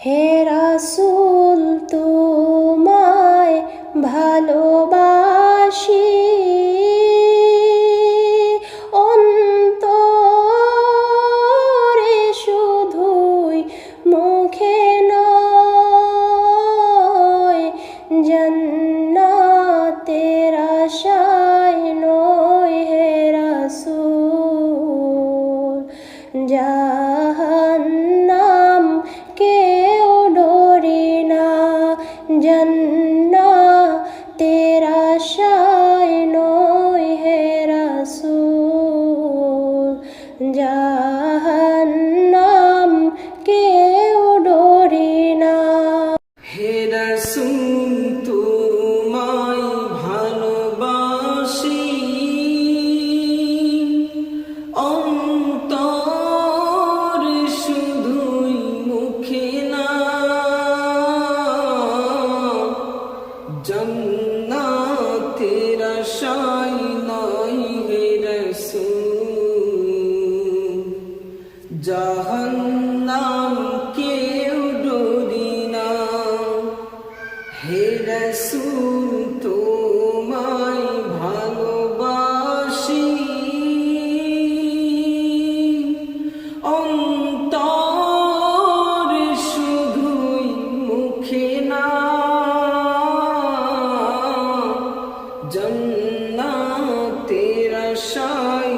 হে রাসূল তোমায় ভালোবাসি, অন্তরে শুধুই, মুখে নয়। জান্নাতের আশায় নয় হে রাসূল, জাহান্নাম কেউ ডরি না। জান্নাতের আশায় নয় হে রাসূল, জাহান্নাম কেউ ডরি না। হে রাসূল তোমায় ভালোবাসি, অন্তরে শুধুই, মুখে না। জান্নাতের আশায় নয় হে রাসূল, জাহান্নাম কেউ ডরি না। হে রাসূল তোমায় ভালোবাসি, অন্তরে শুধুই, মুখে না। জান্নাতের আশায়